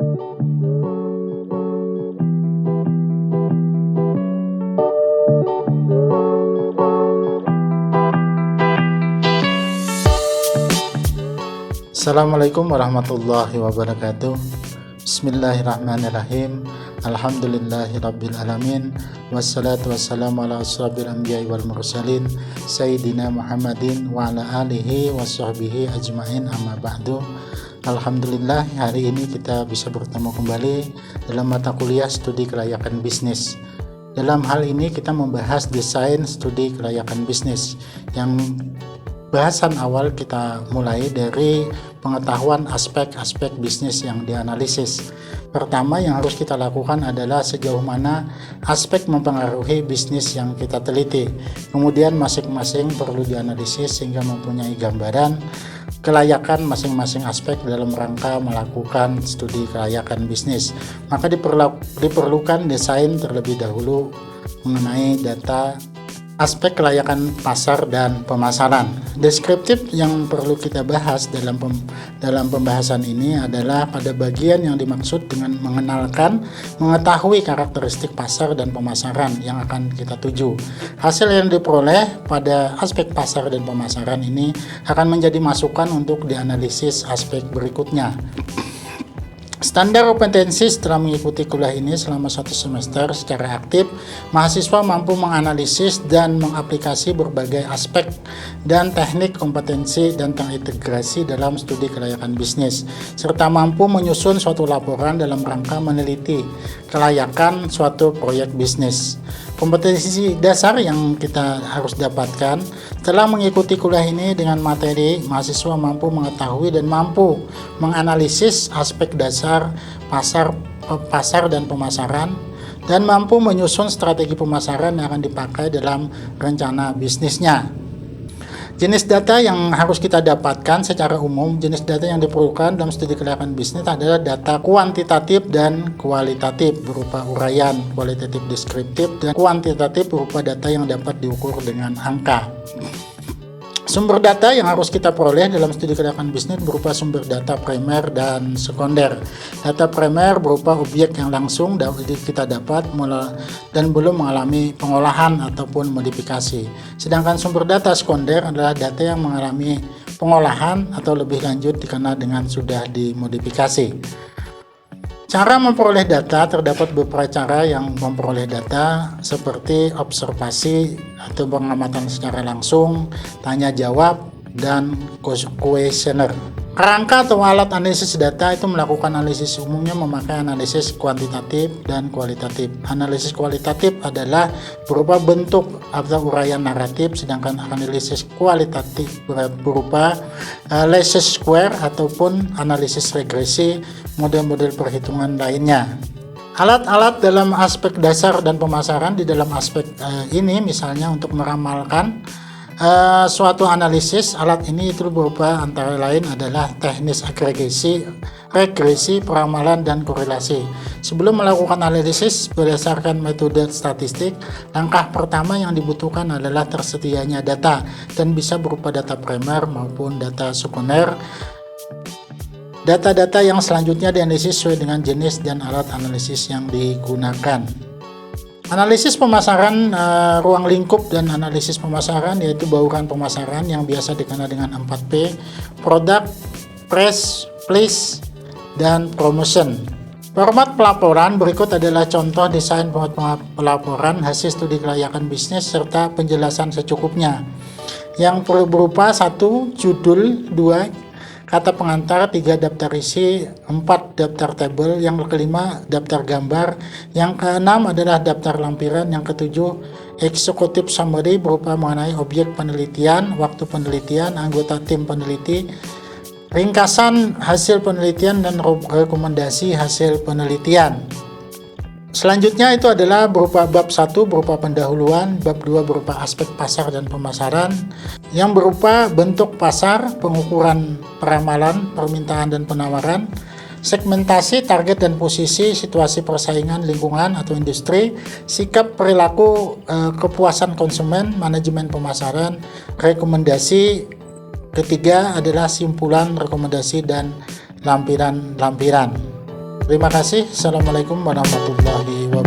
Assalamualaikum warahmatullahi wabarakatuh. Bismillahirrahmanirrahim. Alhamdulillahirabbil alamin. Wassalatu wassalamu ala asyrofil anbiya'i wal mursalin sayyidina Muhammadin wa ala alihi washabbihi ajmain, amma ba'du. Alhamdulillah, hari ini kita bisa bertemu kembali dalam mata kuliah studi kelayakan bisnis. Dalam hal ini kita membahas desain studi kelayakan bisnis. Yang bahasan awal kita mulai dari pengetahuan aspek-aspek bisnis yang dianalisis. Pertama yang harus kita lakukan adalah sejauh mana aspek mempengaruhi bisnis yang kita teliti. Kemudian masing-masing perlu dianalisis sehingga mempunyai gambaran kelayakan masing-masing aspek dalam rangka melakukan studi kelayakan bisnis. Maka diperlukan desain terlebih dahulu mengenai data aspek kelayakan pasar dan pemasaran. Deskriptif yang perlu kita bahas dalam pembahasan ini adalah pada bagian yang dimaksud dengan mengetahui karakteristik pasar dan pemasaran yang akan kita tuju. Hasil yang diperoleh pada aspek pasar dan pemasaran ini akan menjadi masukan untuk dianalisis aspek berikutnya. Standar kompetensi setelah mengikuti kuliah ini selama 1 semester secara aktif, mahasiswa mampu menganalisis dan mengaplikasi berbagai aspek dan teknik kompetensi dan terintegrasi dalam studi kelayakan bisnis, serta mampu menyusun suatu laporan dalam rangka meneliti kelayakan suatu proyek bisnis. Kompetensi dasar yang kita harus dapatkan setelah mengikuti kuliah ini dengan materi, mahasiswa mampu mengetahui dan mampu menganalisis aspek dasar pasar dan pemasaran, dan mampu menyusun strategi pemasaran yang akan dipakai dalam rencana bisnisnya. Jenis data yang harus kita dapatkan secara umum, jenis data yang diperlukan dalam studi kelayakan bisnis adalah data kuantitatif dan kualitatif berupa uraian, kualitatif deskriptif, dan kuantitatif berupa data yang dapat diukur dengan angka. Sumber data yang harus kita peroleh dalam studi kelayakan bisnis berupa sumber data primer dan sekunder. Data primer berupa objek yang langsung kita dapat dan belum mengalami pengolahan ataupun modifikasi. Sedangkan sumber data sekunder adalah data yang mengalami pengolahan atau lebih lanjut dikenal dengan sudah dimodifikasi. Cara memperoleh data, terdapat beberapa cara yang memperoleh data seperti observasi atau pengamatan secara langsung, tanya jawab, dan kuesioner. Kerangka atau alat analisis data itu melakukan analisis umumnya memakai analisis kuantitatif dan kualitatif. Analisis kualitatif adalah berupa bentuk atau uraian naratif, sedangkan analisis kualitatif berupa least square ataupun analisis regresi, model-model perhitungan lainnya. Alat-alat dalam aspek dasar dan pemasaran di dalam aspek ini misalnya untuk meramalkan suatu analisis, alat ini itu berupa antara lain adalah teknis agregasi, regresi, peramalan, dan korelasi. Sebelum melakukan analisis berdasarkan metode statistik, langkah pertama yang dibutuhkan adalah tersedianya data dan bisa berupa data primer maupun data sekunder. Data-data yang selanjutnya dianalisis sesuai dengan jenis dan alat analisis yang digunakan. Analisis pemasaran ruang lingkup dan analisis pemasaran yaitu bauran pemasaran yang biasa dikenal dengan 4P, product, price, place, dan promotion. Format pelaporan berikut adalah contoh desain format pelaporan hasil studi kelayakan bisnis serta penjelasan secukupnya yang berupa 1. Judul, 2. Kata pengantar, 3 daftar isi, 4 daftar tabel, yang kelima daftar gambar, yang keenam adalah daftar lampiran, yang ketujuh executive summary berupa mengenai objek penelitian, waktu penelitian, anggota tim peneliti, ringkasan hasil penelitian, dan rekomendasi hasil penelitian. Selanjutnya itu adalah berupa bab 1 berupa pendahuluan, bab 2 berupa aspek pasar dan pemasaran, yang berupa bentuk pasar, pengukuran peramalan, permintaan dan penawaran, segmentasi, target dan posisi, situasi persaingan, lingkungan atau industri, sikap perilaku, kepuasan konsumen, manajemen pemasaran, rekomendasi. Ketiga adalah simpulan, rekomendasi, dan lampiran-lampiran. Terima kasih. Assalamualaikum warahmatullahi wabarakatuh.